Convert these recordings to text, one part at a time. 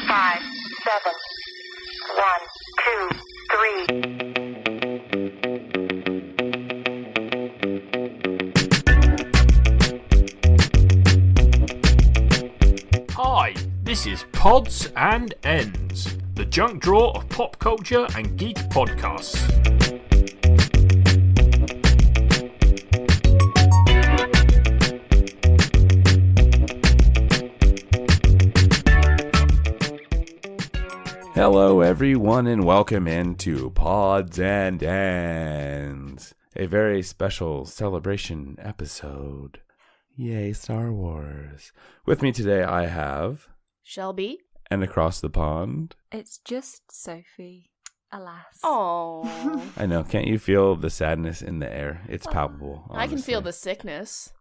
5, 7, 1, 2, 3. Hi, this is Pods and Ends, the junk drawer of pop culture and geek podcasts. Hello everyone and welcome into Pods and Ends, a very special celebration episode. Yay, Star Wars. With me today I have... Shelby. And across the pond... It's just Sophie, alas. Oh, I know, can't you feel the sadness in the air? It's palpable, honestly. I can feel the sickness.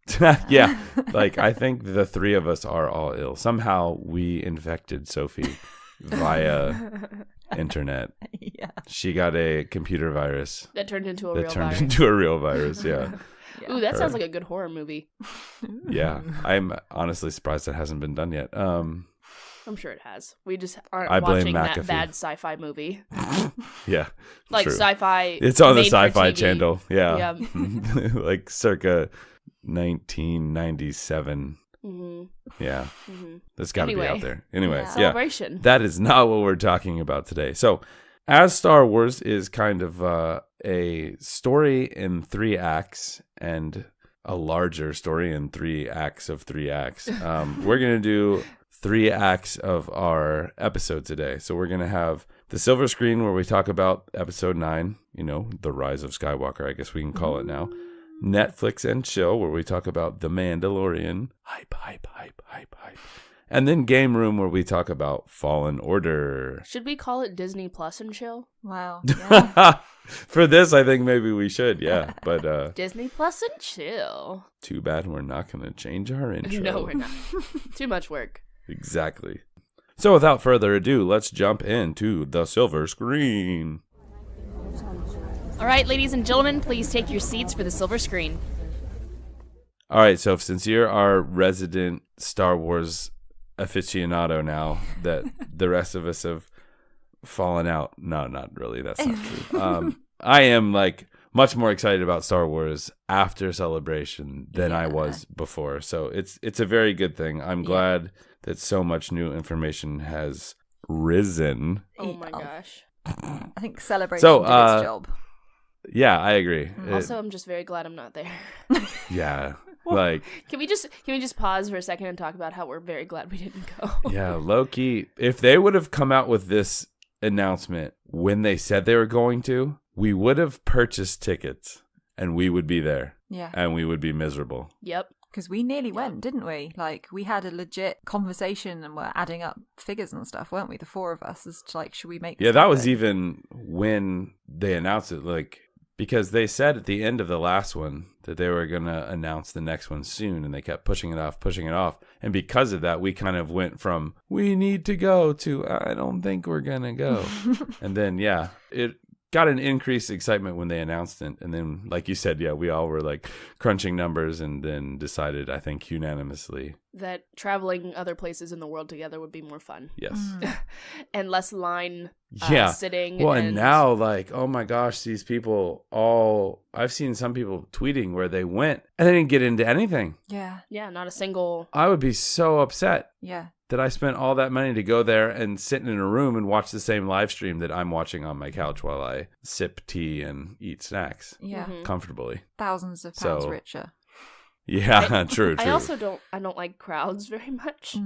Yeah, like I think the three of us are all ill. Somehow we infected Sophie via internet. Yeah. She got a computer virus. That turned into a That real turned virus. into a real virus, yeah. Ooh, that sounds like a good horror movie. Yeah, I'm honestly surprised that hasn't been done yet. I'm sure it has. We just aren't I blame watching that McAfee. bad sci-fi movie. Yeah, Like true. sci-fi. It's on the made for Sci-Fi TV. Channel. Yeah, Yeah. like circa 1997. Mm-hmm. Yeah, Mm-hmm. that's got to be Anyway. out there. Anyway, Yeah. Celebration. that is not what we're talking about today. So, as Star Wars is kind of a story in 3 acts and a larger story in 3 acts of 3 acts, we're going to do 3 acts of our episode today. So we're going to have the silver screen where we talk about episode 9, the Rise of Skywalker, I guess we can call it now. Netflix and chill where we talk about The Mandalorian. Hype. And then Game Room where we talk about Fallen Order. Should we call it Disney Plus and chill? Wow. Yeah. For this, I think maybe we should, yeah. But Disney Plus and chill. too bad we're not going to change our intro. No, we're not. Too much work. Exactly. So without further ado, let's jump into the silver screen. All right, ladies and gentlemen, please take your seats for the silver screen. All right, so since you're our resident Star Wars aficionado now, that the rest of us have fallen out. No, not really. That's not true. I am much more excited about Star Wars after Celebration than I was before. So it's a very good thing. I'm glad that so much new information has risen. Oh my gosh. I think Celebration So, did its job. Yeah, I agree. Also, I'm just very glad I'm not there. Yeah. Can we just pause for a second and talk about how we're very glad we didn't go? Yeah, low-key, if they would have come out with this announcement when they said they were going to, we would have purchased tickets and we would be there. Yeah. And we would be miserable. Yep. Because we nearly went, didn't we? We had a legit conversation and we're adding up figures and stuff, weren't we? The 4 of us as to should we make this Yeah, that was happen? even when they announced it, because they said at the end of the last one that they were going to announce the next one soon, and they kept pushing it off. And because of that, we kind of went from, we need to go, to, I don't think we're going to go. And then, yeah, it got an increased excitement when they announced it. And then, like you said, yeah, we all were crunching numbers and then decided, I think, unanimously. That traveling other places in the world together would be more fun. Yes. And less line sitting. Well, and now, oh my gosh, these people I've seen some people tweeting where they went and they didn't get into anything. Yeah. Yeah, not a single. I would be so upset Yeah. that I spent all that money to go there and sit in a room and watch the same live stream that I'm watching on my couch while I sip tea and eat snacks Yeah. comfortably. Thousands of pounds So- richer. Yeah, true. I also don't like crowds very much.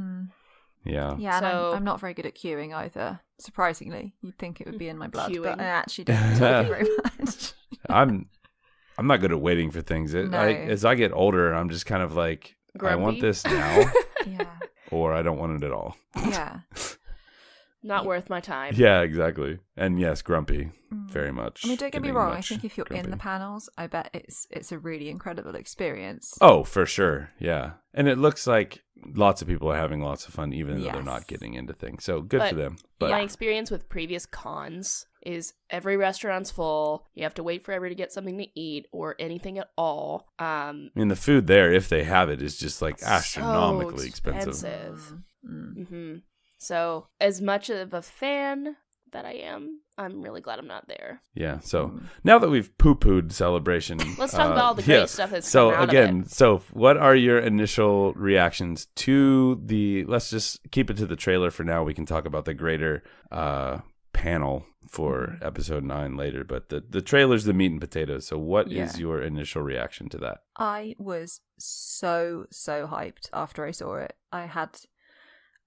Yeah. Yeah, and So- I'm not very good at queuing either. Surprisingly, you'd think it would be in my blood, Queuing. but I actually don't enjoy it very much. I'm not good at waiting for things. No. As I get older, I'm just kind of I want Grumpy? this now Yeah. or I don't want it at all. Yeah. Not worth my time. Yeah, exactly. And yes, grumpy. Very much. I mean, don't get me Getting wrong. I much think if you're in grumpy. the panels, I bet it's a really incredible experience. Oh, for sure. Yeah. And it looks like lots of people are having lots of fun, even though they're Yes. not getting into things. So good for them. But My experience with previous cons is every restaurant's full. You have to wait forever to get something to eat or anything at all. I mean, the food there, if they have it, is just astronomically so expensive. Mm-hmm. So as much of a fan that I am, I'm really glad I'm not there. Yeah. So now that we've poo-pooed Celebration, Let's talk about all the great stuff that's come out again, of it. so what are your initial reactions to the? Let's just keep it to the trailer for now. We can talk about the greater panel for episode 9 later, but the trailer's the meat and potatoes. So what is your initial reaction to that? I was so hyped after I saw it. I had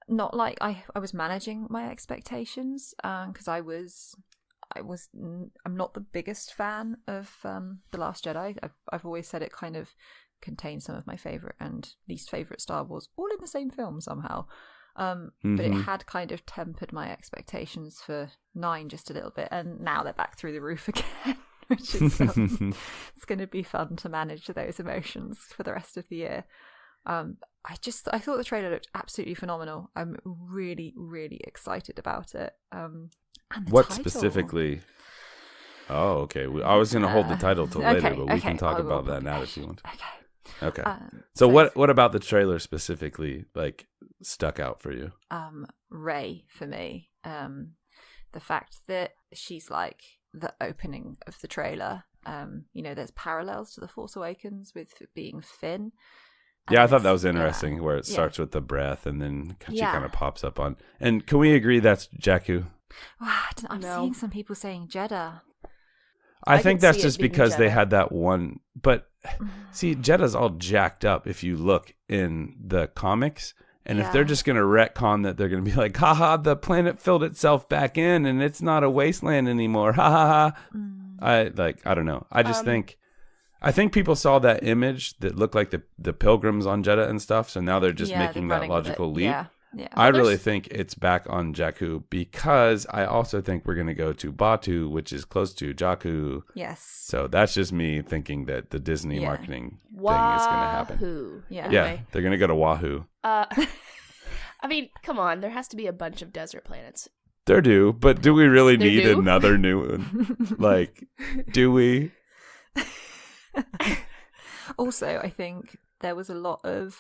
not like I was managing my expectations because I'm not the biggest fan of The Last Jedi. I've always said it kind of contains some of my favorite and least favorite Star Wars all in the same film somehow. But it had kind of tempered my expectations for 9 just a little bit, and now they're back through the roof again, which is it's going to be fun to manage those emotions for the rest of the year. I thought the trailer looked absolutely phenomenal. I'm really excited about it. And what title. Specifically? Oh, okay. I was going to hold the title till later, but we can talk about that now if you want. Okay. So what about the trailer specifically like stuck out for you? Rey for me. The fact that she's like the opening of the trailer. There's parallels to The Force Awakens with being Finn. Yeah, I thought that was interesting where it starts with the breath and then she kind of pops up on. And can we agree that's Jakku? I'm seeing some people saying Jeddah. I think that's just because they had that one. But see, Jeddah's all jacked up if you look in the comics. And if they're just going to retcon that, they're going to be like, haha, the planet filled itself back in and it's not a wasteland anymore. Ha ha ha. I don't know. I just I think people saw that image that looked like the pilgrims on Jeddah and stuff. So now they're just making that logical leap. Yeah. I really think it's back on Jakku because I also think we're going to go to Batu, which is close to Jakku. Yes. So that's just me thinking that the Disney marketing thing is going to happen. Wahoo. Yeah. Yeah, they're going to go to Wahoo. I mean, come on. There has to be a bunch of desert planets. There do, but do we really There need do? another new one? Like, do we? Also, I think there was a lot of,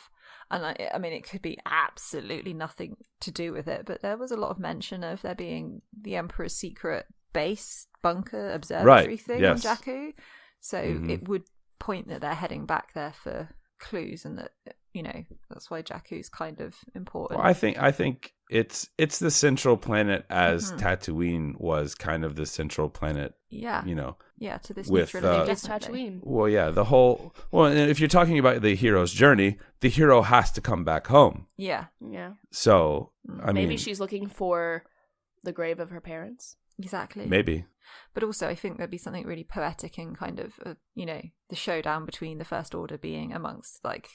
and I mean, it could be absolutely nothing to do with it, but there was a lot of mention of there being the Emperor's secret base, bunker, observatory thing on Jakku. So it would point that they're heading back there for clues, and that that's why Jakku's kind of important. Well, I think it's the central planet as Tatooine was kind of the central planet. Yeah. Yeah, to this with, new trilogy, Just Tatooine. Well, yeah, and if you're talking about the hero's journey, the hero has to come back home. Yeah. So, I mean, Maybe she's looking for the grave of her parents. Exactly. Maybe. But also, I think there'd be something really poetic in kind of, the showdown between the First Order being amongst, like,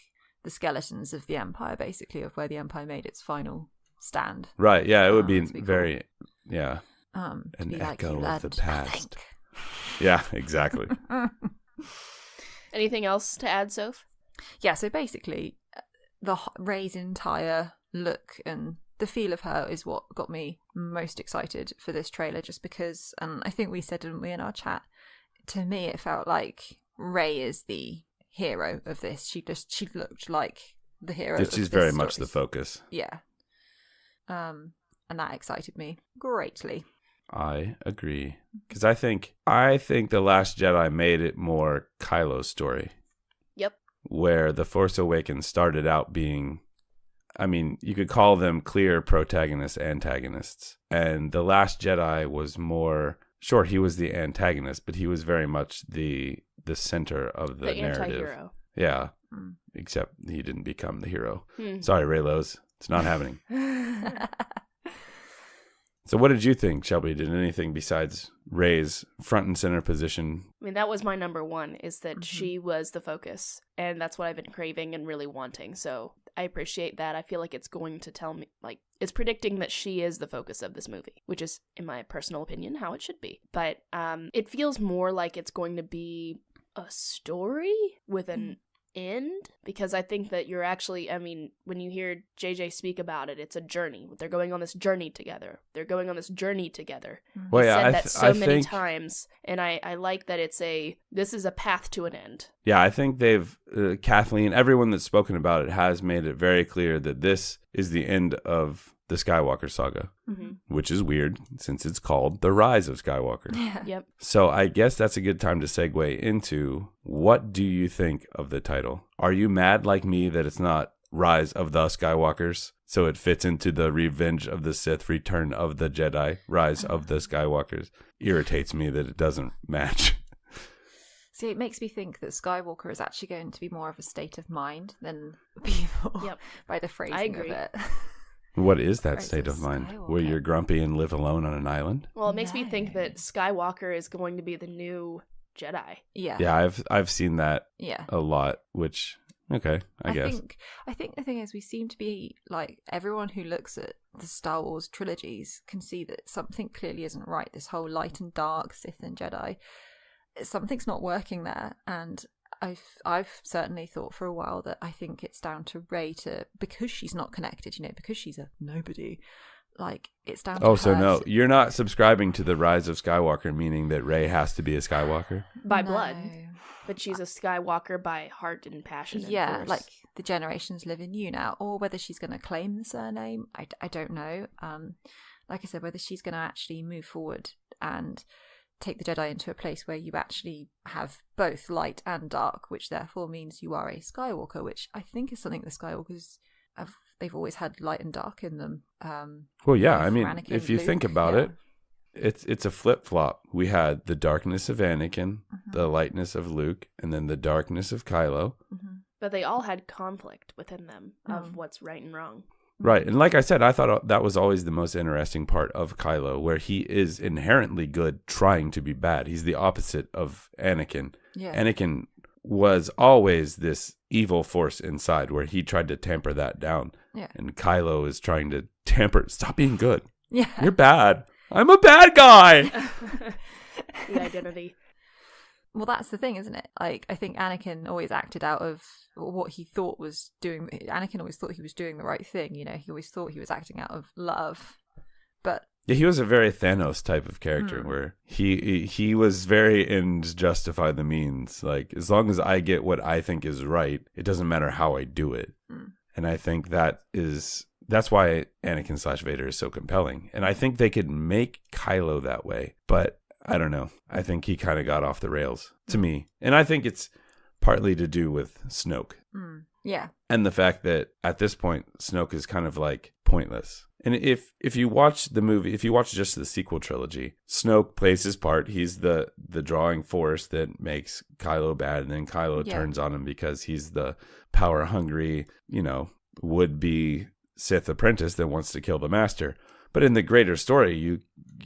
the skeletons of the Empire, basically, of where the Empire made its final stand. Right, yeah, it would be cool. very, yeah, an echo of the past. I Yeah, exactly. Anything else to add, Soph? Yeah, so basically, Rey's entire look and the feel of her is what got me most excited for this trailer, just because, and I think we said, didn't we, in our chat, to me it felt like Rey is the hero of this. She looked like the hero. She's very much the focus. Yeah. And that excited me greatly. I agree, because I think The Last Jedi made it more Kylo's story. Yep. Where The Force Awakens started out being, I mean, you could call them clear protagonists, antagonists, and The Last Jedi was more. Sure, he was the antagonist, but he was very much the center of the narrative. Anti-hero. Yeah, except he didn't become the hero. Sorry, Raylos, it's not happening. So what did you think, Shelby? Did anything besides Rey's front and center position? I mean, that was my number one, is that she was the focus. And that's what I've been craving and really wanting. So I appreciate that. I feel like it's going to tell me, like, it's predicting that she is the focus of this movie, which is, in my personal opinion, how it should be. But it feels more like it's going to be a story with an end, because I think that you're actually, I mean, when you hear JJ speak about it, it's a journey. They're going on this journey together. Well, He yeah, said that so many think, times, and I like that this is a path to an end. Yeah, I think they've, Kathleen, everyone that's spoken about it has made it very clear that this is the end of the Skywalker saga, Mm-hmm. which is weird since it's called The Rise of Skywalker. Yeah. Yep. So I guess that's a good time to segue into, what do you think of the title? Are you mad like me that it's not Rise of the Skywalkers? So it fits into the Revenge of the Sith, Return of the Jedi, Rise of the Skywalkers. Irritates me that it doesn't match. See, it makes me think that Skywalker is actually going to be more of a state of mind than people Yep. by the phrasing I agree. of it. What is that Rise state of of mind? Skywalker. Where you're grumpy and live alone on an island? Well, it makes me think No. that Skywalker is going to be the new Jedi. Yeah. Yeah, I've seen that Yeah. a lot, which, okay, I guess. I think the thing is, we seem to be like, everyone who looks at the Star Wars trilogies can see that something clearly isn't right. This whole light and dark, Sith and Jedi, something's not working there. And I've certainly thought for a while that I think it's down to Rey because she's not connected, because she's a nobody. Like, it's down to Oh, so her no, to- you're not subscribing to the Rise of Skywalker, meaning that Rey has to be a Skywalker? By No. blood. But she's a Skywalker by heart and passion. And Yeah, force. like the generations live in you now, or whether she's going to claim the surname, I don't know. Like I said, whether she's going to actually move forward and take the Jedi into a place where you actually have both light and dark, which therefore means you are a Skywalker, which I think is something the Skywalkers they've always had light and dark in them. Well, yeah, both I mean, Anakin, if you Luke, think about yeah. it, it's a flip-flop. We had the darkness of Anakin, Mm-hmm. the lightness of Luke, and then the darkness of Kylo. But they all had conflict within them Mm. of what's right and wrong. Right. And like I said, I thought that was always the most interesting part of Kylo, where he is inherently good trying to be bad. He's the opposite of Anakin. Yeah. Anakin was always this evil force inside, where he tried to tamper that down. Yeah. And Kylo is trying to stop being good. Yeah. You're bad. I'm a bad guy. The identity. Well, that's the thing, isn't it? Like, I think Anakin always acted out of what he thought was doing. Anakin always thought he was doing the right thing. He always thought he was acting out of love. But Yeah, he was a very Thanos type of character, where he was very ends justify the means. Like, as long as I get what I think is right, it doesn't matter how I do it. And I think that's why Anakin / Vader is so compelling. And I think they could make Kylo that way, but I don't know. I think he kind of got off the rails to me. And I think it's partly to do with Snoke. yeah. And the fact that at this point, Snoke is kind of like pointless. And if you watch the movie, if you watch just the sequel trilogy, Snoke plays his part. He's the drawing force that makes Kylo bad. And then Kylo Yeah. turns on him because he's the power hungry, would-be Sith apprentice that wants to kill the master. But in the greater story,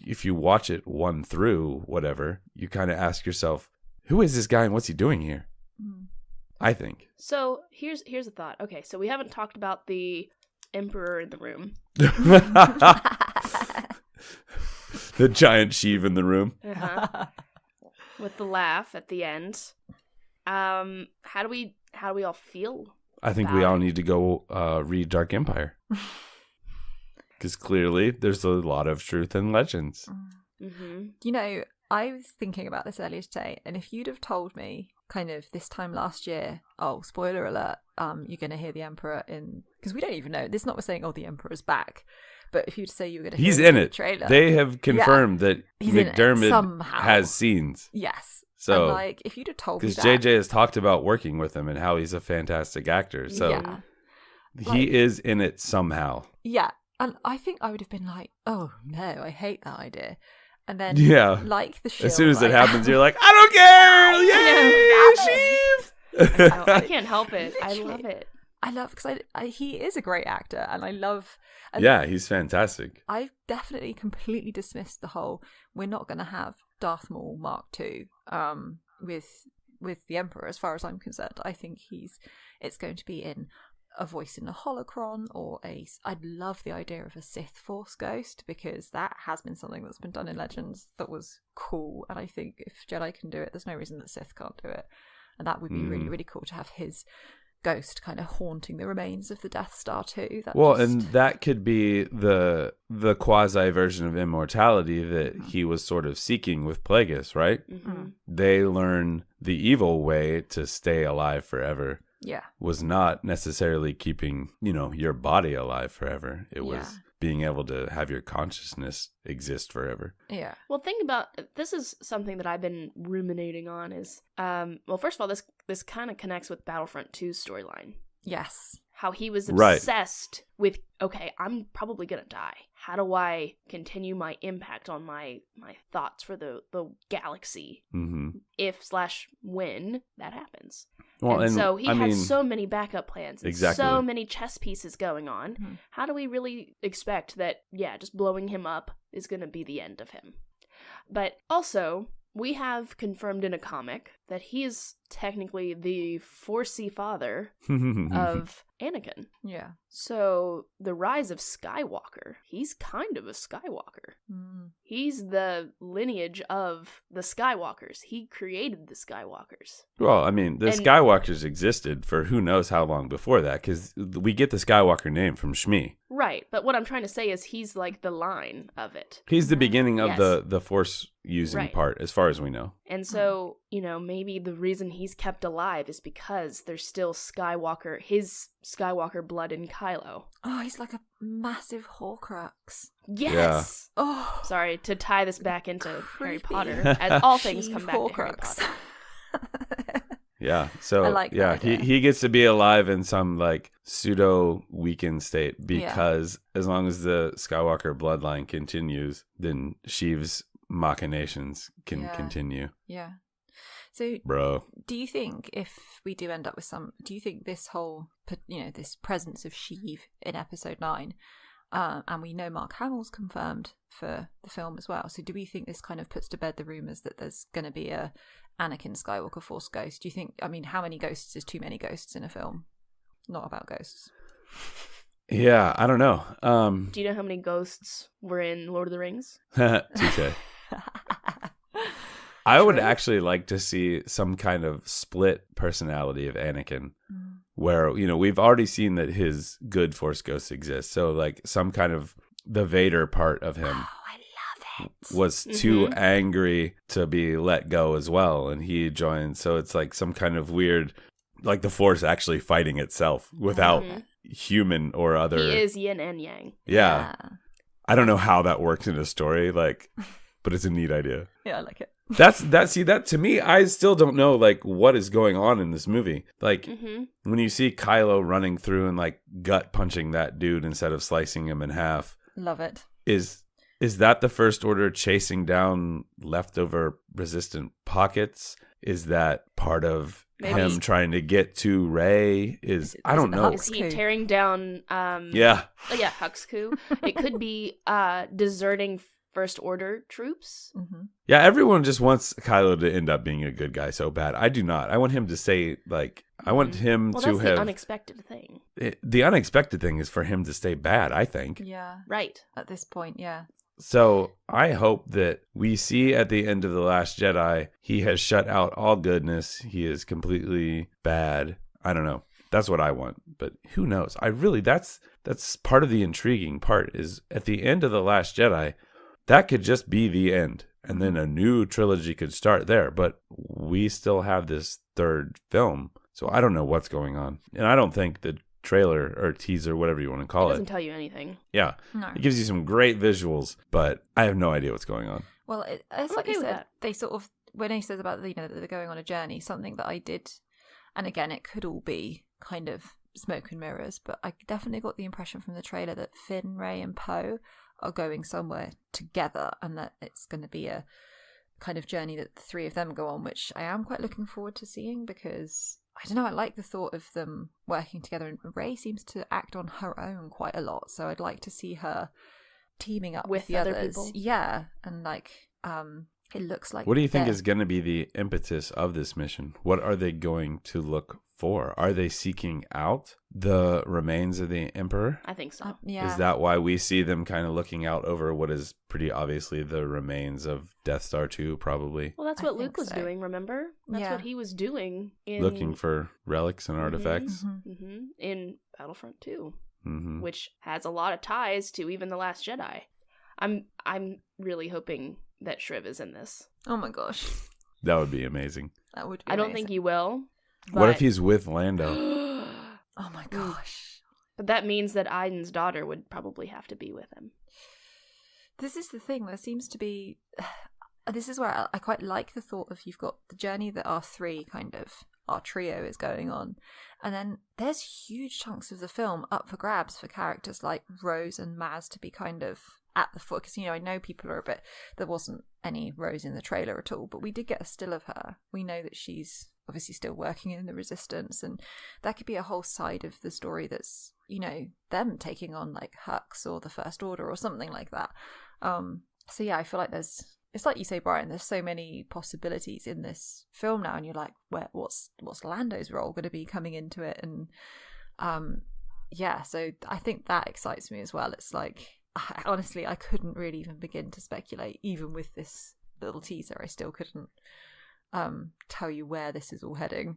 if you watch it one through, whatever, you kind of ask yourself, who is this guy and what's he doing here? I think. So here's a thought. Okay, so we haven't talked about the Emperor in the room. The giant Sheev in the room. Uh-huh. With the laugh at the end. How do we all feel? I think we all need to go read Dark Empire. Because clearly there's a lot of truth in legends. Mm-hmm. I was thinking about this earlier today, and if you'd have told me kind of this time last year, oh, spoiler alert, you're going to hear the Emperor in... Because we don't even know. This is not saying, oh, the Emperor's back. But if you'd say you were going to hear He's him in the it. trailer... They have confirmed that He's in it McDermott somehow. has scenes. Yes. So, and if you'd have told me because that... JJ has talked about working with him and how he's a fantastic actor. So Yeah. he is in it somehow. Yeah. And I think I would have been like, oh, no, I hate that idea. And then, Yeah. like the shield... As soon as it I happens, am- you're like, I don't care! Yay, Sheev! I can't help it. I love it. I love... Because he is a great actor, and I love... And Yeah, he's fantastic. I've definitely completely dismissed the whole we're not going to have Darth Maul Mark II with the Emperor. As far as I'm concerned, I think it's going to be in a voice in a holocron, or I'd love the idea of a Sith Force ghost, because that has been something that's been done in Legends that was cool, and I think if Jedi can do it, there's no reason that Sith can't do it, and that would be really, really cool to have his ghost kind of haunting the remains of the Death Star too. And that could be the quasi version of immortality that he was sort of seeking with Plagueis, right? Mm-hmm. They learn the evil way to stay alive forever. Yeah. Was not necessarily keeping, your body alive forever. It was being able to have your consciousness exist forever. Yeah. Well, think about this is something that I've been ruminating on is well, first of all, this kind of connects with Battlefront 2's storyline. Yes. How he was Right. obsessed with, okay, I'm probably gonna die. How do I continue my impact on my thoughts for the galaxy if/when that happens? Well, and so he I has mean, so many backup plans and Exactly. so many chess pieces going on. How do we really expect that, just blowing him up is going to be the end of him? But also, we have confirmed in a comic that he is technically the Forcey father of Anakin. Yeah. So, the Rise of Skywalker, he's kind of a Skywalker. He's the lineage of the Skywalkers. He created the Skywalkers. Well, I mean, the Skywalkers existed for who knows how long before that, because we get the Skywalker name from Shmi. Right, but what I'm trying to say is he's like the line of it. He's the beginning of Yes. the Force using Right. part, as far as we know. And so, maybe the reason he's kept alive is because there's still his Skywalker blood in Kylo. Oh, he's like a massive Horcrux. Yes! Oh. Sorry, to tie this back into Harry Creepy. Potter, as all things Chief come back to Harry Horcrux. Yeah. Potter. So I like that idea. he gets to be alive in some like pseudo weakened state because as long as the Skywalker bloodline continues, then Sheev's machinations can continue. Yeah. So, Bro. do you think if we do end up with do you think this whole, this presence of Sheev in episode 9, and we know Mark Hamill's confirmed for the film as well, so do we think this kind of puts to bed the rumours that there's going to be a Anakin Skywalker Force ghost? Do you think, how many ghosts is too many ghosts in a film? Not about ghosts. Yeah, I don't know. Do you know how many ghosts were in Lord of the Rings? Touche. I would actually like to see some kind of split personality of Anakin where, we've already seen that his good Force ghosts exist. So like some kind of the Vader part of him I love it. was too angry to be let go as well. And he joined. So it's like some kind of weird, like the Force actually fighting itself without human or other. He is yin and yang. Yeah. I don't know how that works in a story, but it's a neat idea. Yeah, I like it. That to me, I still don't know like what is going on in this movie. Like when you see Kylo running through and like gut punching that dude instead of slicing him in half. Love it. Is that the First Order chasing down leftover resistant pockets? Is that part of him trying to get to Rey? I don't know. Is he tearing down Yeah. Oh yeah, Huxku. It could be deserting First Order troops. Yeah, everyone just wants Kylo to end up being a good guy so bad. I do not. I want him to say, like, I want him to that's have... the unexpected thing. The unexpected thing is for him to stay bad, I think. Yeah. Right. At this point, yeah. So I hope that we see at the end of The Last Jedi, he has shut out all goodness. He is completely bad. I don't know. That's what I want. But who knows? That's part of the intriguing part is at the end of The Last Jedi, that could just be the end. And then a new trilogy could start there. But we still have this third film. So I don't know what's going on. And I don't think the trailer or teaser, whatever you want to call It it. doesn't tell you anything. Yeah. No. It gives you some great visuals, but I have no idea what's going on. Well, it's I'm like okay you with said, that. they sort of, when he says about, that they're going on a journey, something that I did, and again, it could all be kind of smoke and mirrors, but I definitely got the impression from the trailer that Finn, Rey, and Poe are going somewhere together, and that it's going to be a kind of journey that the three of them go on, which I am quite looking forward to seeing, because I don't know, I like the thought of them working together, and Rey seems to act on her own quite a lot, so I'd like to see her teaming up with the other others. people. Yeah, and it looks like... What do you think they're- is going to be the impetus of this mission? What are they going to look for? Are they seeking out the remains of the Emperor? I think so. yeah. Is that why we see them kind of looking out over what is pretty obviously the remains of Death Star 2, probably? Well, that's I what think Luke was so. doing, remember? That's Yeah. what he was doing in... Looking for relics and artifacts? in Battlefront 2, Mm-hmm. which has a lot of ties to even The Last Jedi. I'm really hoping that Shriv is in this. Oh my gosh. That would be amazing. That would be I don't think he will. What if but- he's with Lando? Oh my gosh. But that means that Aiden's daughter would probably have to be with him. This is the thing. There seems to be... This is where I quite like the thought of you've got the journey that our trio is going on. And then there's huge chunks of the film up for grabs for characters like Rose and Maz to be kind of at the foot. Because, I know people are a bit... There wasn't any Rose in the trailer at all, but we did get a still of her. We know that she's obviously still working in the Resistance, and that could be a whole side of the story that's, them taking on like Hux or the First Order or something like that. So yeah, I feel like it's like you say, Brian, there's so many possibilities in this film now, and you're like, what's Lando's role going to be coming into it? And so I think that excites me as well. It's like, honestly, I couldn't really even begin to speculate. Even with this little teaser, I still couldn't tell you where this is all heading.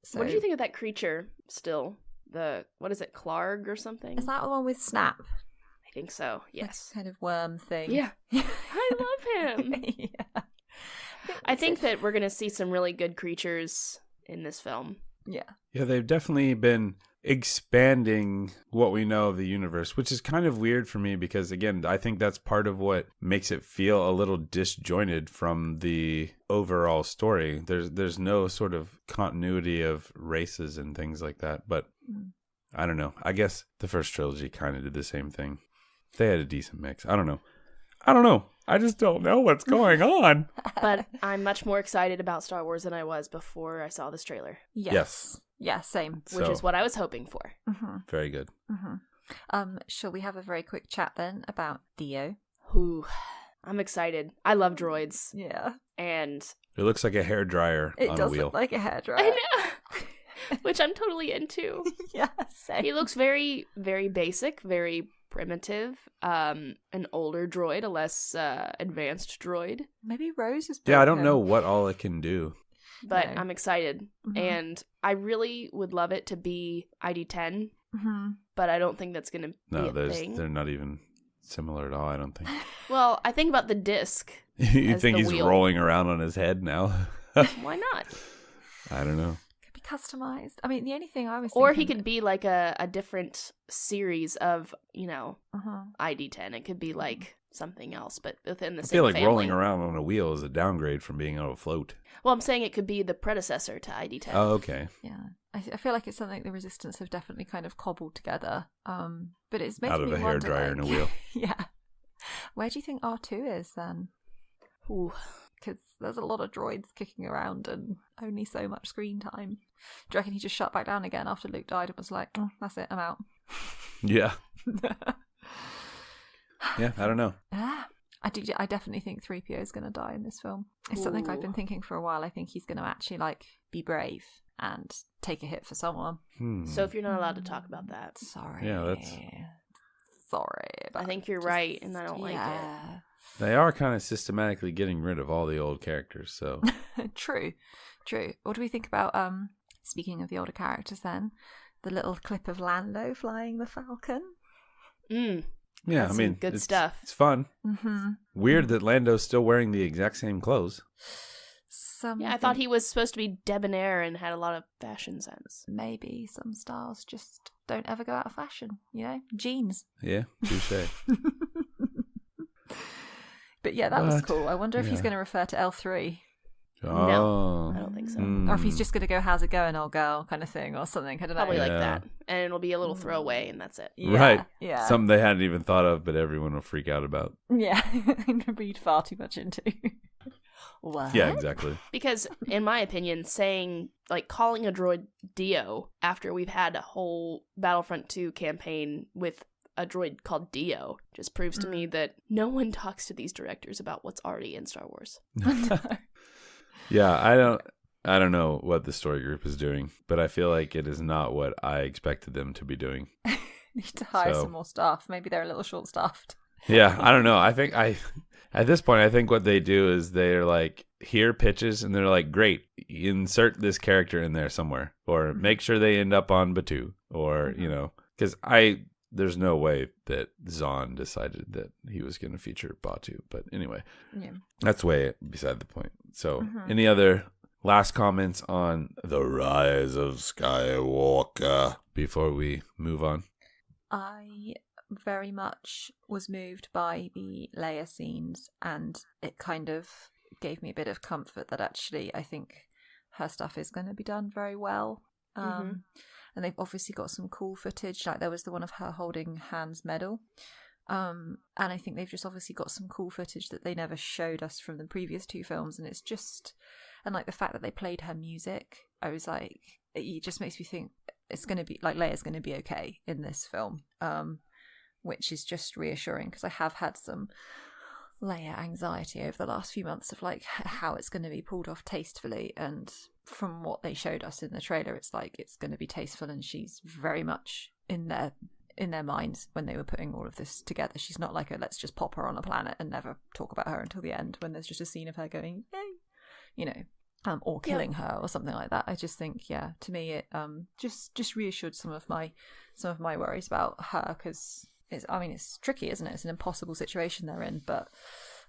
So, what did you think of that creature still? What is it, Clarg or something? Is that the one with Snap? I think so, yes. That kind of worm thing. Yeah. I love him. Yeah. I think that we're going to see some really good creatures in this film. Yeah. Yeah, they've definitely been expanding what we know of the universe, which is kind of weird for me because, again, I think that's part of what makes it feel a little disjointed from the overall story. There's no sort of continuity of races and things like that, but I don't know. I guess the first trilogy kind of did the same thing. They had a decent mix. I don't know. I just don't know what's going on. But I'm much more excited about Star Wars than I was before I saw this trailer. Yes. Yeah, same. Which is what I was hoping for. Mm-hmm. Very good. Mm-hmm. Shall we have a very quick chat then about Dio? Ooh, I'm excited. I love droids. Yeah. And it looks like a hairdryer on a wheel. It does look like a hairdryer. I know. Which I'm totally into. Yeah, same. He looks very, very basic, very primitive. An older droid, a less advanced droid. Maybe Rose is. Yeah, I don't know what all it can do. But No. I'm excited. Mm-hmm. And I really would love it to be ID-10. Mm-hmm. But I don't think that's going to be a thing. They're not even similar at all, I don't think. Well, I think about the disc. You as think the he's wheel. rolling around on his head now? Why not? I don't know. Could be customized. I mean, the only thing I was Or he thinking... could be like a different series of, Uh-huh. ID-10. It could be like something else, but within the I same feel like family. rolling around on a wheel is a downgrade from being on a float. Well, I'm saying it could be the predecessor to ID-10. Oh, okay. Yeah. I feel like it's something the Resistance have definitely kind of cobbled together. But it's making Out of me a wonder, hairdryer and a like- wheel. Yeah. Where do you think R2 is then? Ooh. Because there's a lot of droids kicking around and only so much screen time. Do you reckon he just shut back down again after Luke died and was like, that's it, I'm out? Yeah. Yeah, I don't know. I definitely think 3PO is going to die in this film. It's something I've been thinking for a while. I think he's going to actually be brave and take a hit for someone. So if you're not allowed to talk about that. Sorry. Yeah, that's... Sorry. I think you're right, and I don't like it. They are kind of systematically getting rid of all the old characters, so... True. What do we think about, speaking of the older characters then, the little clip of Lando flying the Falcon? Yeah, That's I mean, some good it's stuff. It's fun. Mm-hmm. Weird that Lando's still wearing the exact same clothes. Yeah, I thought he was supposed to be debonair and had a lot of fashion sense. Maybe some styles just don't ever go out of fashion, Jeans. Yeah, touche. But yeah, that was But, cool. I wonder if he's yeah. going to refer to L3. Oh. No, I don't think so. Or if he's just going to go, how's it going, old girl, kind of thing, or something. I don't know. Probably like Yeah. that. And it'll be a little throwaway, and that's it. Yeah, Right. Yeah. Something they hadn't even thought of, but everyone will freak out about. Yeah. Read far too much into. What? Yeah, exactly. Because, in my opinion, calling a droid Dio after we've had a whole Battlefront 2 campaign with a droid called Dio just proves to me that no one talks to these directors about what's already in Star Wars. Yeah, I don't know what the story group is doing, but I feel like it is not what I expected them to be doing. Need to hire So- some more staff. Maybe they're a little short-staffed. Yeah, I don't know. I think at this point, I think what they do is they're like, hear pitches, and they're like, great, insert this character in there somewhere, or make sure they end up on Batuu, or, because there's no way that Zahn decided that he was going to feature Batuu. But anyway, Yeah. that's way beside the point. So any other last comments on the Rise of Skywalker before we move on? I very much was moved by the Leia scenes, and it kind of gave me a bit of comfort that actually I think her stuff is going to be done very well. And they've obviously got some cool footage, like there was the one of her holding Han's medal. And I think they've just obviously got some cool footage that they never showed us from the previous two films, and it's just, and like the fact that they played her music, I was like, it just makes me think it's going to be, like, Leia's going to be okay in this film, which is just reassuring, because I have had some Leia anxiety over the last few months of like how it's going to be pulled off tastefully, and from what they showed us in the trailer, it's like it's going to be tasteful, and she's very much in their minds when they were putting all of this together. She's not like let's just pop her on a planet and never talk about her until the end, when there's just a scene of her going, yay, or killing her or something like that. I just think, to me, it just reassured some of my worries about her, because it's tricky, isn't it? It's an impossible situation they're in, but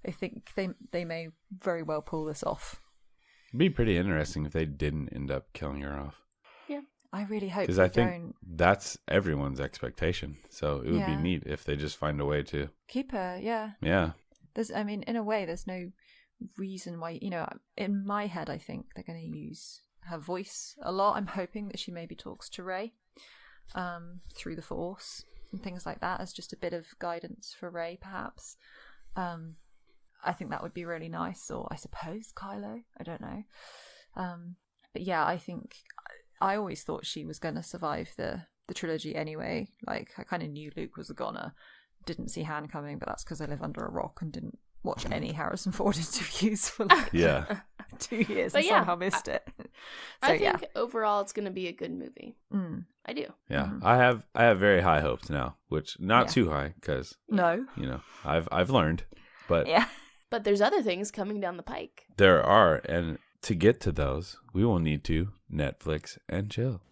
I think they may very well pull this off. It'd be pretty interesting if they didn't end up killing her off. Yeah, I really hope, because I think that's everyone's expectation. So it would be neat if they just find a way to keep her. Yeah. In a way, there's no reason why. In my head, I think they're going to use her voice a lot. I'm hoping that she maybe talks to Rey through the Force and things like that as just a bit of guidance for Rey, perhaps. I think that would be really nice, or I suppose Kylo, I don't know. But yeah, I think I always thought she was going to survive the trilogy anyway. Like, I kind of knew Luke was a goner. Didn't see Han coming, but that's because I live under a rock and didn't watch any Harrison Ford interviews for like 2 years and somehow missed it. So, I think overall it's going to be a good movie. I do. Yeah, I have very high hopes now, which not too high, because I've learned, but But there's other things coming down the pike. There are, and to get to those, we will need to Netflix and chill.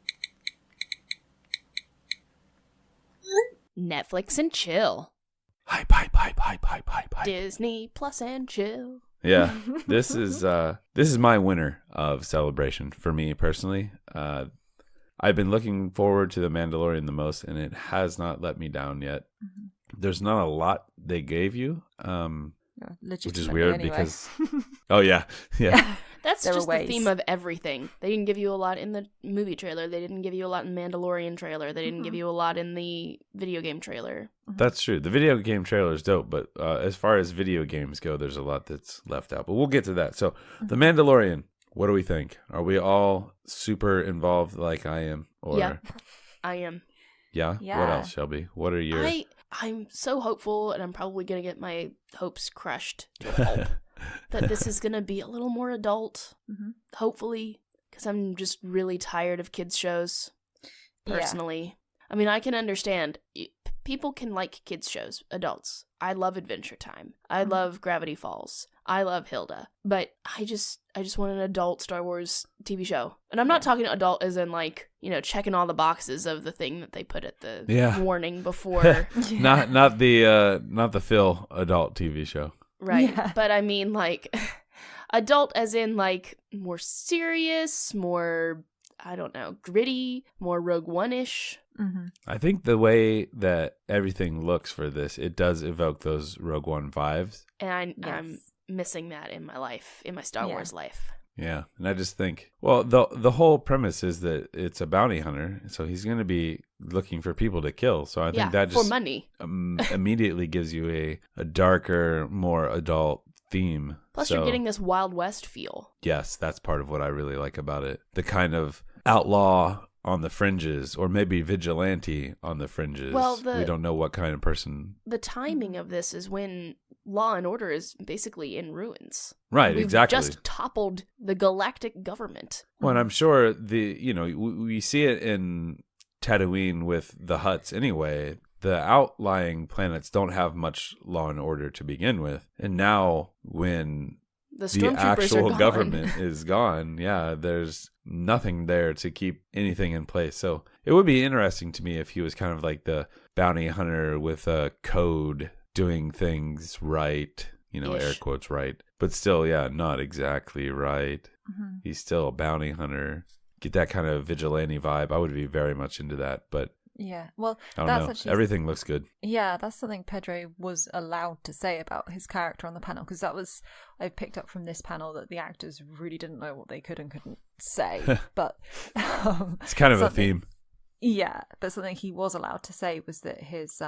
Netflix and chill. Hype. Disney Plus and chill. Yeah, this is my winner of celebration for me personally. I've been looking forward to The Mandalorian the most, and it has not let me down yet. There's not a lot they gave you, which is weird because That's just the theme of everything. They didn't give you a lot in the movie trailer. They didn't give you a lot in Mandalorian trailer. They didn't give you a lot in the video game trailer. That's true. The video game trailer is dope, but as far as video games go, there's a lot that's left out. But we'll get to that. So, The Mandalorian, what do we think? Are we all super involved like I am? Or... Yeah, I am. Yeah? What else, Shelby? What are your... I'm so hopeful, and I'm probably going to get my hopes crushed to a pulp, that this is going to be a little more adult, hopefully, because I'm just really tired of kids' shows, personally. I mean, I can understand. People can like kids' shows, adults. I love Adventure Time. I love Gravity Falls. I love Hilda. But I just want an adult Star Wars TV show. And I'm not talking adult as in like, checking all the boxes of the thing that they put at the warning before. Not the Phil adult TV show. Right. Yeah. But I mean like adult as in like more serious, more, I don't know, gritty, more Rogue One-ish. I think the way that everything looks for this, it does evoke those Rogue One vibes. And I'm missing that in my life, in my Star Wars life. Yeah, and I just think, well, the whole premise is that it's a bounty hunter, so he's going to be looking for people to kill. So I think that just for money immediately gives you a darker, more adult theme. Plus, you're getting this Wild West feel. Yes, that's part of what I really like about it. The kind of outlaw on the fringes, or maybe vigilante on the fringes. Well, we don't know what kind of person. The timing of this is when law and order is basically in ruins. Right, We've exactly. just toppled the galactic government. Well, and I'm sure we see it in Tatooine with the Hutts anyway. The outlying planets don't have much law and order to begin with. And now when the actual government is gone, there's nothing there to keep anything in place. So it would be interesting to me if he was kind of like the bounty hunter with a code, doing things right, air quotes right, but still, not exactly right. He's still a bounty hunter. Get that kind of vigilante vibe. I would be very much into that. But Yeah, well, I don't that's know. actually Everything looks good. yeah, that's something Pedro was allowed to say about his character on the panel, because I picked up from this panel that the actors really didn't know what they could and couldn't say, but It's kind of a something- theme. Yeah, but something he was allowed to say was that his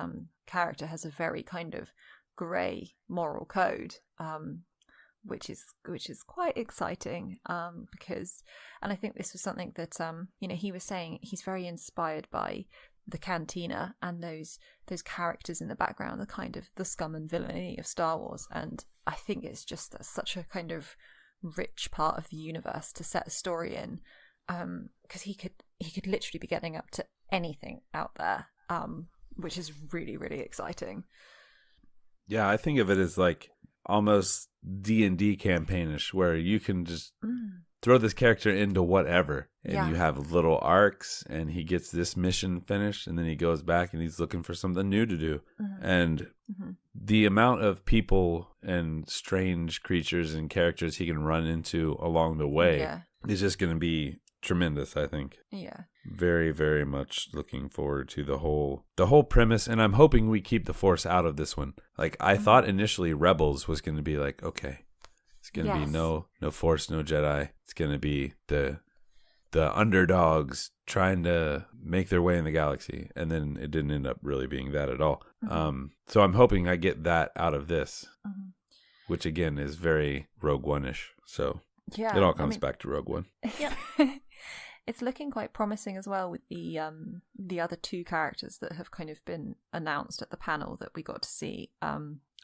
character has a very kind of grey moral code, which is quite exciting, because, and I think this was something that he was saying he's very inspired by the Cantina and those characters in the background, the kind of the scum and villainy of Star Wars, and I think it's just such a kind of rich part of the universe to set a story in, because he could literally be getting up to anything out there, which is really, really exciting. Yeah, I think of it as like almost D&D campaignish, where you can just throw this character into whatever, and Yeah. you have little arcs, and he gets this mission finished, and then he goes back and he's looking for something new to do. And the amount of people and strange creatures and characters he can run into along the way Yeah. is just going to be tremendous, I think. Yeah. Very, very much looking forward to the whole premise, and I'm hoping we keep the Force out of this one. Like, I thought initially Rebels was going to be like, okay, it's going to be Yes. no Force, no Jedi. It's going to be the underdogs trying to make their way in the galaxy, and then it didn't end up really being that at all. So I'm hoping I get that out of this, which again is very Rogue One-ish. So Yeah. it all comes back to Rogue One. Yeah. It's looking quite promising as well with the other two characters that have kind of been announced at the panel that we got to see,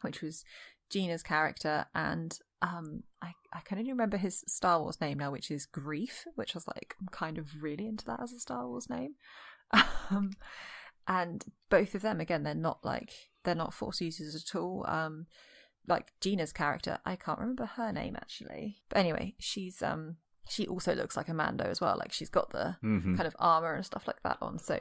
which was Gina's character and I can only remember his Star Wars name now, which is Grief, which I was like, I'm kind of really into that as a Star Wars name. And both of them, again, they're not Force users at all. Like Gina's character, I can't remember her name actually, but anyway, she's she also looks like a Mando as well. Like she's got the kind of armor and stuff like that on. So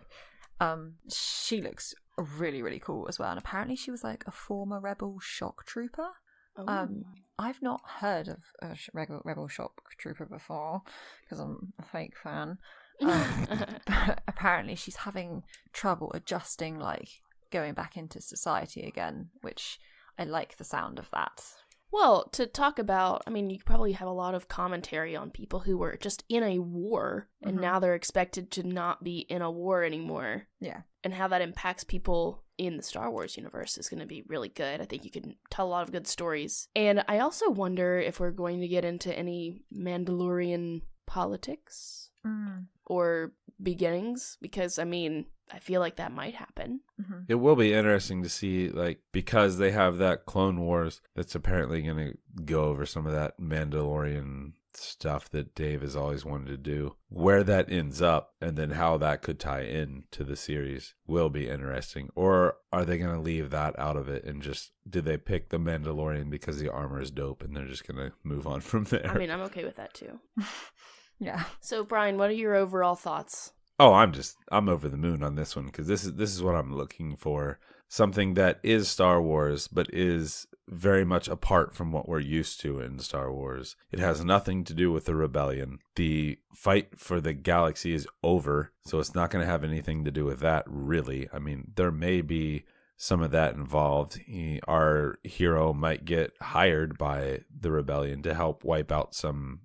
she looks really, really cool as well. And apparently she was like a former Rebel shock trooper. I've not heard of a Rebel shock trooper before because I'm a fake fan. But apparently she's having trouble adjusting, like going back into society again, which I like the sound of that. Well, to talk about, I mean, you probably have a lot of commentary on people who were just in a war and now they're expected to not be in a war anymore. Yeah. And how that impacts people in the Star Wars universe is going to be really good. I think you can tell a lot of good stories. And I also wonder if we're going to get into any Mandalorian politics or beginnings, because, I mean, I feel like that might happen. It will be interesting to see, like, because they have that Clone Wars that's apparently going to go over some of that Mandalorian stuff that Dave has always wanted to do. Where that ends up and then how that could tie in to the series will be interesting. Or are they going to leave that out of it and just, did they pick the Mandalorian because the armor is dope and they're just going to move on from there? I mean, I'm okay with that too. Yeah. So, Brian, what are your overall thoughts? Oh, I'm over the moon on this one because this is what I'm looking for. Something that is Star Wars, but is very much apart from what we're used to in Star Wars. It has nothing to do with the rebellion. The fight for the galaxy is over, so it's not going to have anything to do with that, really. I mean, there may be some of that involved. Our hero might get hired by the rebellion to help wipe out some,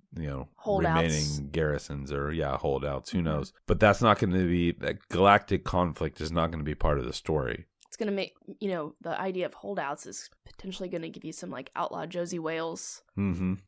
Holdouts. remaining garrisons or holdouts. Who knows? But that's not going to be, that galactic conflict is not going to be part of the story. It's going to make, the idea of holdouts is potentially going to give you some like outlaw Josie Wales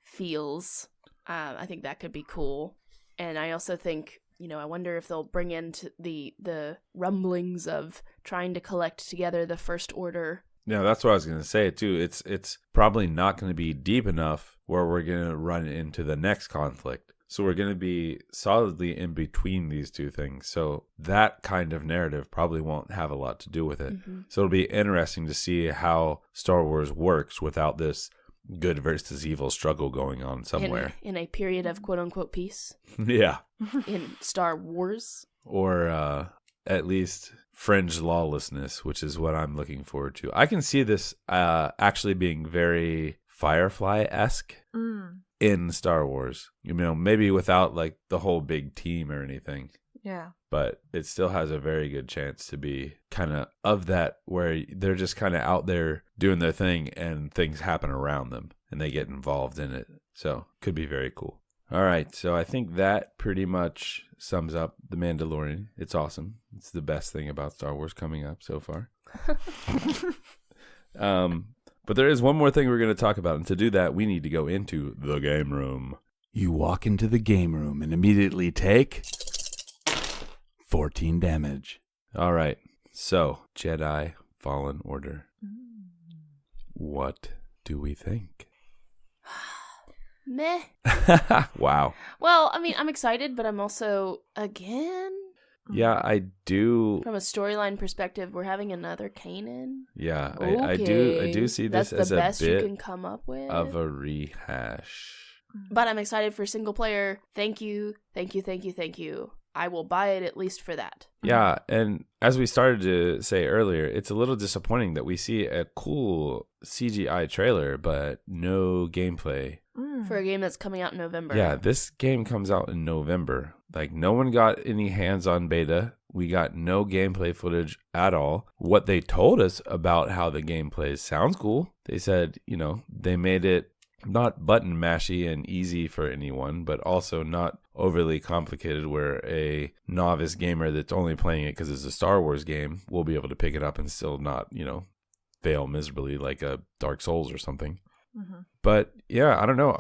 feels. I think that could be cool. And I also think, I wonder if they'll bring into the rumblings of trying to collect together the First Order. Yeah, that's what I was going to say too. It's probably not going to be deep enough where we're going to run into the next conflict. So we're going to be solidly in between these two things. So that kind of narrative probably won't have a lot to do with it. So it'll be interesting to see how Star Wars works without this good versus evil struggle going on somewhere. In a period of quote-unquote peace. Yeah. In Star Wars. Or at least fringe lawlessness, which is what I'm looking forward to. I can see this actually being very Firefly-esque in Star Wars. Maybe without like the whole big team or anything. Yeah. But it still has a very good chance to be kind of that where they're just kind of out there doing their thing and things happen around them and they get involved in it. So could be very cool. All right. So I think that pretty much sums up The Mandalorian. It's awesome. It's the best thing about Star Wars coming up so far. But there is one more thing we're going to talk about. And to do that, we need to go into the game room. You walk into the game room and immediately take 14 damage. All right. So, Jedi Fallen Order. What do we think? Meh. Wow. Well, I mean, I'm excited, but I'm also, again, Yeah, I do. from a storyline perspective, we're having another Kanan. Yeah, Okay. I do see this That's as the a best you bit can come up with. of a rehash. But I'm excited for single player. Thank you. I will buy it at least for that. Yeah, and as we started to say earlier, it's a little disappointing that we see a cool CGI trailer, but no gameplay. For a game that's coming out in November. Yeah, this game comes out in November. Like, no one got any hands-on beta. We got no gameplay footage at all. What they told us about how the game plays sounds cool. They said, they made it not button mashy and easy for anyone, but also not overly complicated where a novice gamer that's only playing it because it's a Star Wars game will be able to pick it up and still not, fail miserably like a Dark Souls or something. Mm-hmm. But yeah, I don't know.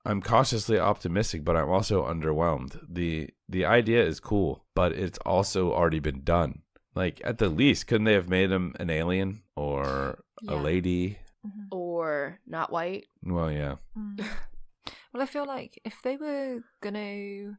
I'm cautiously optimistic, but I'm also underwhelmed. The idea is cool, but it's also already been done. Like, at the least, couldn't they have made him an alien or a lady? Or not white. Well, yeah. Well, I feel like if they were going to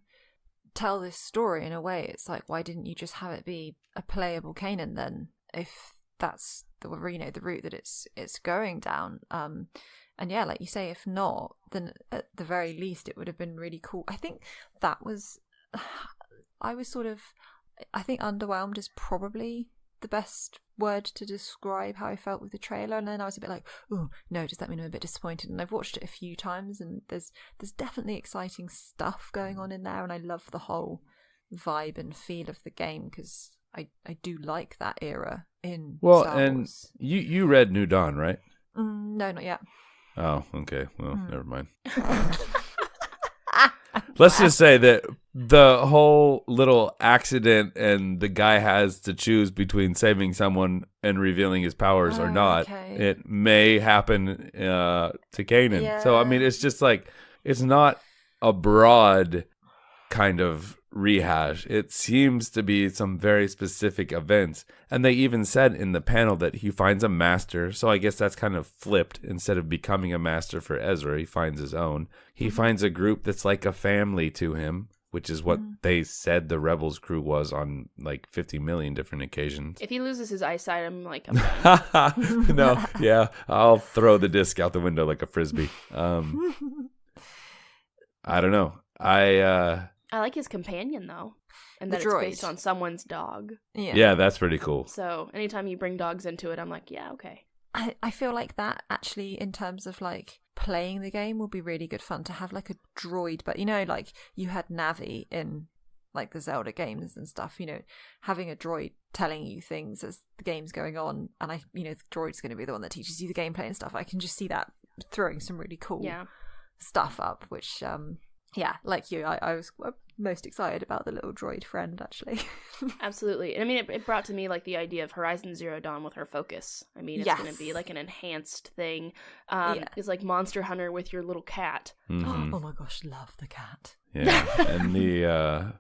tell this story in a way, it's like, why didn't you just have it be a playable Kanan then? If that's the route that it's going down. And yeah, like you say, if not, then at the very least it would have been really cool. I think that was, I think underwhelmed is probably the best word to describe how I felt with the trailer. And then I was a bit like, oh no, does that mean I'm a bit disappointed? And I've watched it a few times, and there's definitely exciting stuff going on in there, and I love the whole vibe and feel of the game because I do like that era in Star Wars. And you read New Dawn, right? No, not yet. Oh, okay. Well, never mind. Let's just say that the whole little accident and the guy has to choose between saving someone and revealing his powers or not. Okay. It may happen to Kanan. Yeah. So, I mean, it's just like, it's not a broad kind of rehash. It seems to be some very specific events. And they even said in the panel that he finds a master. So I guess that's kind of flipped. Instead of becoming a master for Ezra, he finds his own. He finds a group that's like a family to him, which is what they said the Rebels crew was on like 50 million different occasions. If he loses his eyesight, I'm like, No, yeah, I'll throw the disc out the window like a frisbee. I don't know. I like his companion though, and The that droid. it's based on someone's dog. Yeah, that's pretty cool. So anytime you bring dogs into it, I'm like, yeah, okay. I feel like that actually, in terms of like playing the game, will be really good fun to have like a droid. But like you had Navi in like the Zelda games and stuff. Having a droid telling you things as the game's going on, and the droid's going to be the one that teaches you the gameplay and stuff. I can just see that throwing some really cool stuff up, which like you, I was most excited about the little droid friend, actually. Absolutely. And I mean, it brought to me like the idea of Horizon Zero Dawn with her focus. I mean, it's going to be like an enhanced thing. It's like Monster Hunter with your little cat. Mm-hmm. Oh my gosh, love the cat. Yeah, and the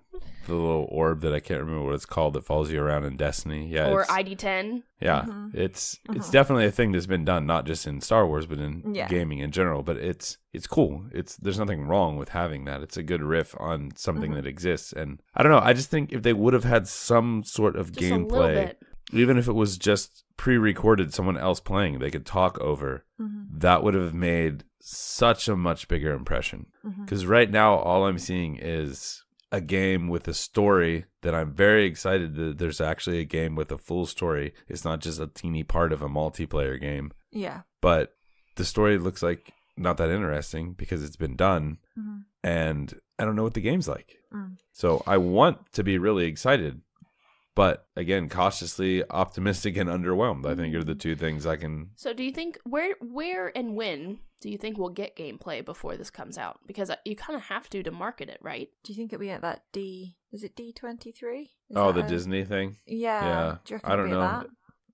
little orb that I can't remember what it's called that follows you around in Destiny. Yeah, Or ID10. Yeah, it's definitely a thing that's been done, not just in Star Wars, but in gaming in general. But it's cool. There's nothing wrong with having that. It's a good riff on something that exists. And I don't know. I just think if they would have had some sort of Just a little gameplay, bit. even if it was just pre-recorded, someone else playing, they could talk over. That would have made such a much bigger impression. Because right now, all I'm seeing is a game with a story that I'm very excited that there's actually a game with a full story. It's not just a teeny part of a multiplayer game. Yeah. But the story looks like not that interesting because it's been done. And I don't know what the game's like. Mm. So I want to be really excited, but again, cautiously optimistic and underwhelmed. I think are the two things I can. So do you think where and when do you think we'll get gameplay before this comes out? Because you kind of have to market it, right? Do you think it'll be at that is it D23? Oh, the Disney thing? Yeah. Yeah. Do you reckon I don't it'll be at know.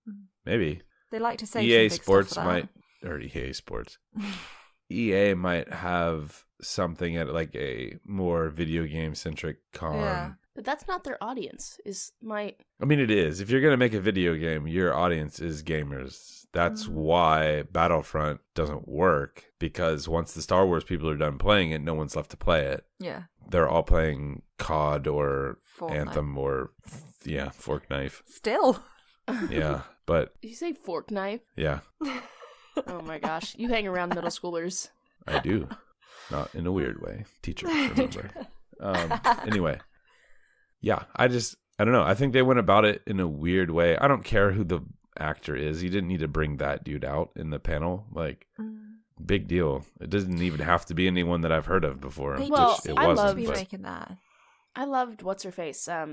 that? Maybe. They like to say EA some big Sports stuff for that. or EA Sports. EA might have something at like a more video game centric con. Yeah. But that's not their audience. I mean, it is. If you're going to make a video game, your audience is gamers. That's why Battlefront doesn't work, because once the Star Wars people are done playing it, no one's left to play it. Yeah. They're all playing COD or Fortnite. Anthem or, Fork Knife. Still. Yeah, but Did you say fork knife? yeah, Oh my gosh. You hang around middle schoolers. I do. Not in a weird way. Teacher, remember. Anyway. Yeah, I don't know. I think they went about it in a weird way. I don't care who the actor is. You didn't need to bring that dude out in the panel. Like, big deal. It doesn't even have to be anyone that I've heard of before. They Well, which it I wasn't. love- be But making that. I loved what's her face. Oh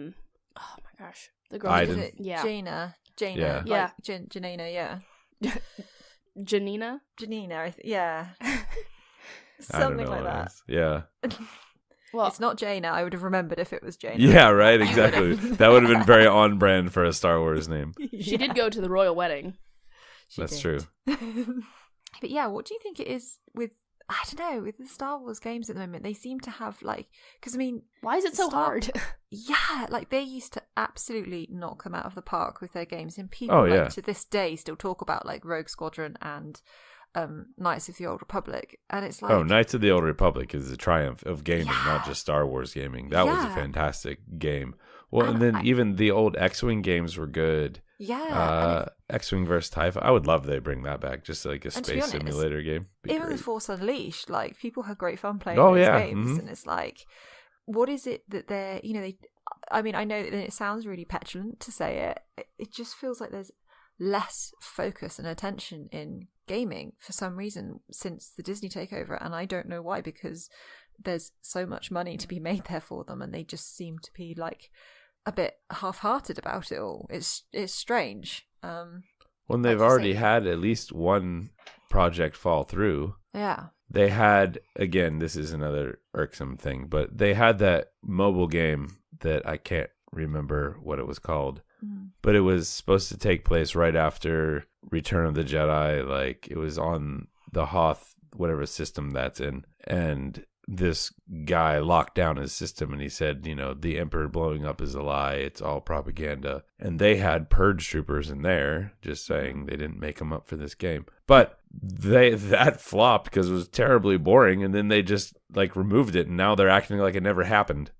my gosh. The girl. I Is didn't- it Yeah. Janina? Yeah. Like Yeah. Janina, yeah. Janina? Janina, yeah. I don't Something know like what it that. is. Yeah. Well, It's not Jaina. I would have remembered if it was Jaina. Yeah, right, exactly. That would have been very on brand for a Star Wars name. she did go to the royal wedding. She That's did. true. But yeah, what do you think it is with, I don't know, with the Star Wars games at the moment? They seem to have like, because I mean, Why is it so hard? yeah, like they used to absolutely knock them out of the park with their games, and people Oh, like, yeah. to this day still talk about like Rogue Squadron and Knights of the Old Republic, and it's like, Oh, Knights of the Old Republic is a triumph of gaming, not just Star Wars gaming. That was a Yeah. fantastic game. Well, and then even the old X-Wing games were good. yeah, and X-Wing versus TIE. I would love they bring that back, just like a And to be space honest, simulator game. Be even great. the Force Unleashed, like people had great fun playing Oh, those yeah, games, mhm. and it's like, what is it that they're, you know, they? I mean, I know that it sounds really petulant to say it. It just feels like there's less focus and attention in gaming for some reason since the Disney takeover, and I don't know why, because there's so much money to be made there for them, and they just seem to be like a bit half-hearted about it all. It's strange. When they've like you already say. had at least one project fall through. Yeah. They had, again, this is another irksome thing, but they had that mobile game that I can't remember what it was called, but it was supposed to take place right after Return of the Jedi. Like, it was on the Hoth, whatever system that's in, and this guy locked down his system and he said, you know, the Emperor blowing up is a lie. It's all propaganda. And they had purge troopers in there just saying they didn't make them up for this game. But that flopped because it was terribly boring. And then they just like removed it. And now they're acting like it never happened.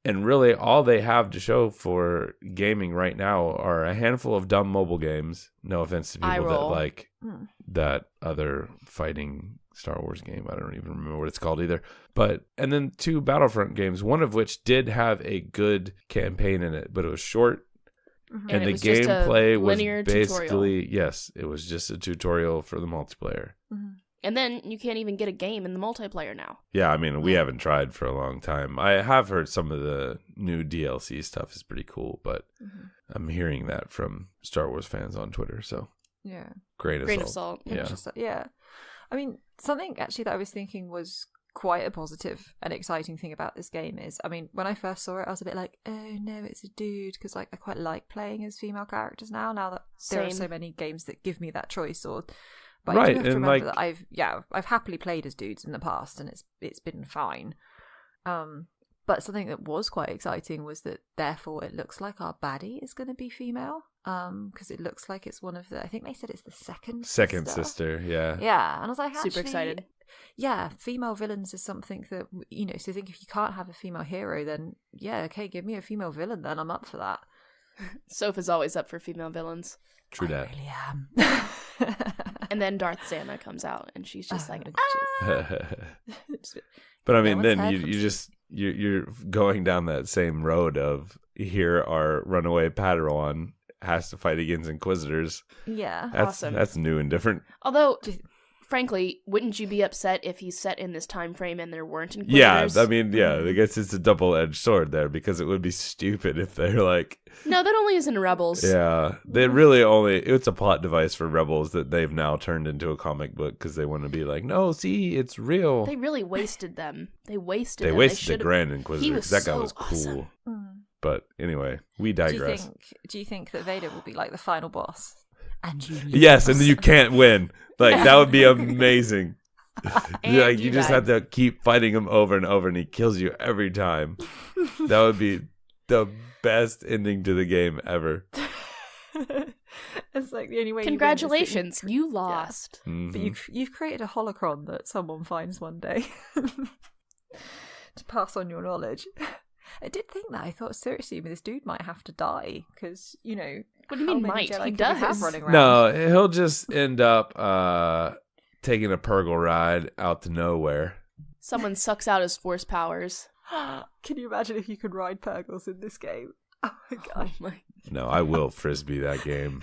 And really all they have to show for gaming right now are a handful of dumb mobile games. No offense to people that iRoll. like that other fighting Star Wars game. I don't even remember what it's called either. But, and then 2 Battlefront games, one of which did have a good campaign in it, but it was short. And And it the was just a gameplay was linear basically, tutorial. yes, it was just a tutorial for the multiplayer. And then you can't even get a game in the multiplayer now. Yeah, I mean, we haven't tried for a long time. I have heard some of the new DLC stuff is pretty cool, but I'm hearing that from Star Wars fans on Twitter, so Yeah. great Grain assault. of salt. Yeah. Just, yeah. I mean, something actually that I was thinking was quite a positive and exciting thing about this game is, I mean, when I first saw it, I was a bit like, oh no, it's a dude, because like I quite like playing as female characters now that there are Same. so many games that give me that choice. But I Right, do have to and, remember like- that I've happily played as dudes in the past, and it's been fine. But something that was quite exciting was that therefore it looks like our baddie is going to be female, because it looks like it's one of the, I think they said it's the second Sister, yeah. Yeah, and I was like, Super actually, excited. Yeah, female villains is something that, you know, so I think if you can't have a female hero, then yeah, okay, give me a female villain, then I'm up for that. Soph is always up for female villains. True I that. really am. And then Darth Zana comes out and she's just like, But I No mean, one's then heard you from just you're going down that same road of here our runaway Padawan has to fight against Inquisitors. yeah. That's Awesome. That's new and different. although frankly, wouldn't you be upset if he's set in this time frame and there weren't Yeah, Inquisitors? I mean, yeah, I guess it's a double-edged sword there because it would be stupid if they're like, No, that only is in Rebels. yeah, they really it's a plot device for Rebels that they've now turned into a comic book because they want to be like, no, see, it's real. They really wasted them. They wasted They them. wasted the Grand Inquisitor He 'cause was that guy so was cool. awesome. But anyway, we digress. Do you think that Vader will be like the final boss? And you lose. Yes, and then you can't win. Like, that would be amazing. And Like, you you just die. have to keep fighting him over and over, and he kills you every time. That would be the best ending to the game ever. It's like the only way. Congratulations, you lost. Mhm. But you've created a holocron that someone finds one day to pass on your knowledge. I did think that. I thought, seriously, this dude might have to die because, you know. What do you how mean many might? Jedi He could we have does. running around? No, he'll just end up taking a Purgle ride out to nowhere. Someone sucks out his force powers. Can you imagine if you could ride Purgles in this game? Oh my Oh gosh. my. No, I will frisbee that game.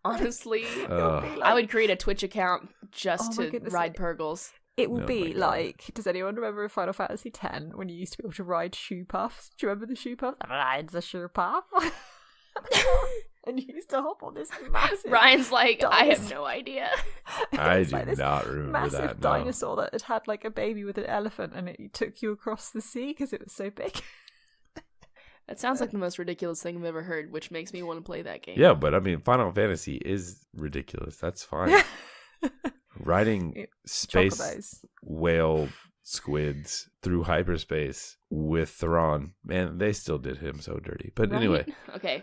Honestly, Uh, I would create a Twitch account just Oh my to goodness, ride Purgles. It will Oh be my God. like, does anyone remember in Final Fantasy X when you used to be able to ride shoe puffs? Do you remember the shoe puffs? Rides a shoe puff. And you used to hop on this massive Ryan's like, I have dinosaur. no idea. I It's do like this not remember massive that. No. dinosaur that had like a baby with an elephant and it took you across the sea because it was so big. That sounds like the most ridiculous thing I've ever heard, which makes me want to play that game. Yeah, but I mean, Final Fantasy is ridiculous. That's fine. Riding space Chocobos. whale squids through hyperspace with Thrawn, man, they still did him so dirty. But Right? anyway, Okay.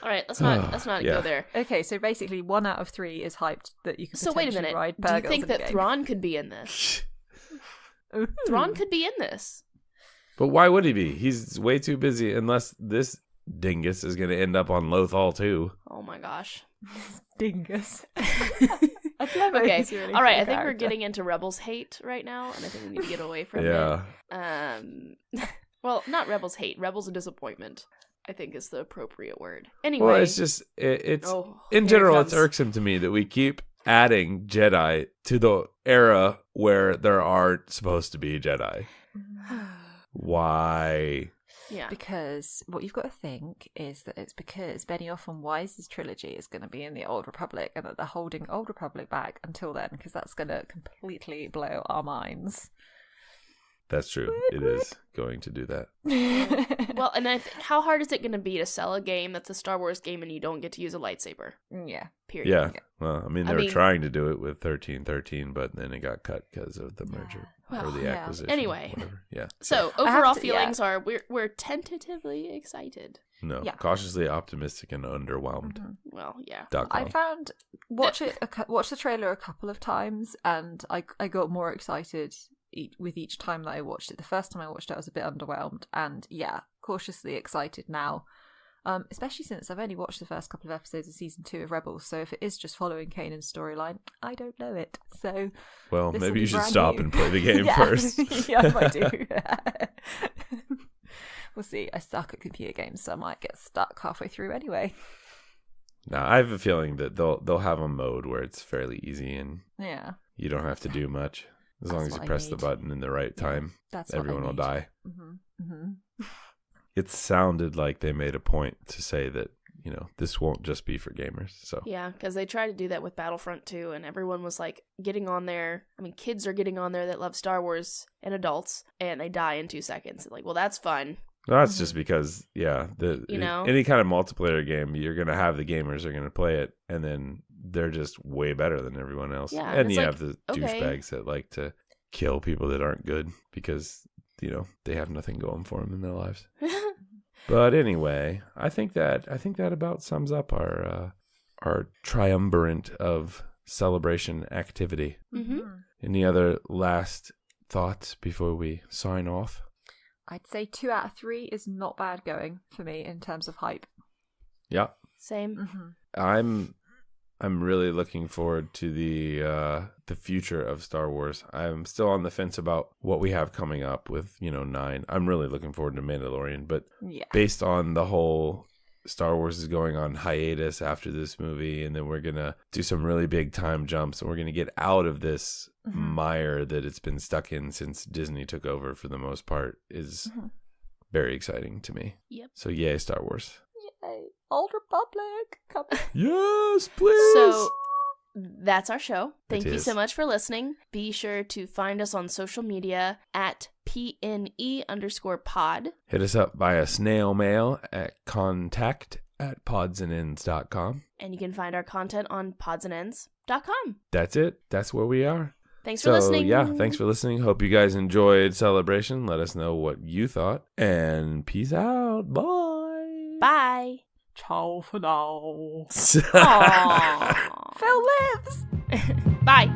All right. Let's not Yeah. go there. Okay, so basically 1 out of 3 is hyped that you can So wait a potentially minute. ride Do you Purgles think in the that game. Thrawn could be in this? Thrawn could be in this. but why would he be? He's way too busy unless this dingus is going to end up on Lothal too. Oh my gosh. Dingus. I'd never Okay. use your really All right. cool I think we're character. getting into Rebels hate right now, and I think we need to get away from Yeah. it. Well, not Rebels hate. Rebels disappointment, I think, is the appropriate word. Anyway. Well, it's just it's Oh, in here it general it's comes. irksome to me that we keep adding Jedi to the era where there aren't supposed to be Jedi. Why? Yeah. Because what you've got to think is that it's because Benioff and Wise's trilogy is going to be in the Old Republic and that they're holding Old Republic back until then because that's going to completely blow our minds. That's true. It is going to do that. Well, and how hard is it going to be to sell a game that's a Star Wars game and you don't get to use a lightsaber? Yeah. Period. Yeah. Well, I mean, I they were mean- trying to do it with 1313, but then it got cut because of the merger or Well, the yeah. acquisition. Anyway. Whatever. Yeah. So I have overall to- feelings are we're tentatively excited. No. Yeah. Cautiously optimistic and underwhelmed. Well, yeah. I found watch the trailer a couple of times and I got more excited with each time that I watched it. The first time I watched it I was a bit underwhelmed and yeah, cautiously excited now. Especially since I've only watched the first couple of episodes of season 2 of Rebels, so if it is just following Kanan's storyline, I don't know it. So Well, this will maybe be you should brand stop new. and play the game Yeah. first. Yeah, I might do. We'll see. I suck at computer games, so I might get stuck halfway through anyway. Now, I have a feeling that they'll have a mode where it's fairly easy and Yeah, you don't have to do much. As long That's as you what I press the need. button in the right time, that's what I everyone will need. die. Mm-hmm. It sounded like they made a point to say that, this won't just be for gamers. So Yeah, because they tried to do that with Battlefront 2, and everyone was like getting on there. I mean, kids are getting on there that love Star Wars and adults, and they die in 2 seconds. Like, well, that's fun. Well, that's just because, any kind of multiplayer game, you're going to have the gamers are going to play it, and then they're just way better than everyone else. Yeah, and it's you like, have the okay. douchebags that like to kill people that aren't good because, they have nothing going for them in their lives. But anyway, I think that about sums up our triumvirate of celebration activity. Mm-hmm. Any other last thoughts before we sign off? I'd say 2 out of 3 is not bad going for me in terms of hype. Yeah, Same. I'm really looking forward to the future of Star Wars. I'm still on the fence about what we have coming up with 9. I'm really looking forward to Mandalorian, but Yeah. based on the whole Star Wars is going on hiatus after this movie, and then we're going to do some really big time jumps, and we're going to get out of this mire that it's been stuck in since Disney took over for the most part is very exciting to me. Yep. So yay, Star Wars. Yay. Old Republic. Come on. Yes, please. So that's our show. Thank It you is. so much for listening. Be sure to find us on social media at PNE_pod. Hit us up via snail mail at contact@podsandends.com. And you can find our content on podsandends.com. That's it. That's where we are. Thanks for listening. Yeah, thanks for listening. Hope you guys enjoyed Celebration. Let us know what you thought. And peace out. Bye. Bye. Ciao for now. Aww. Phil lives. Bye.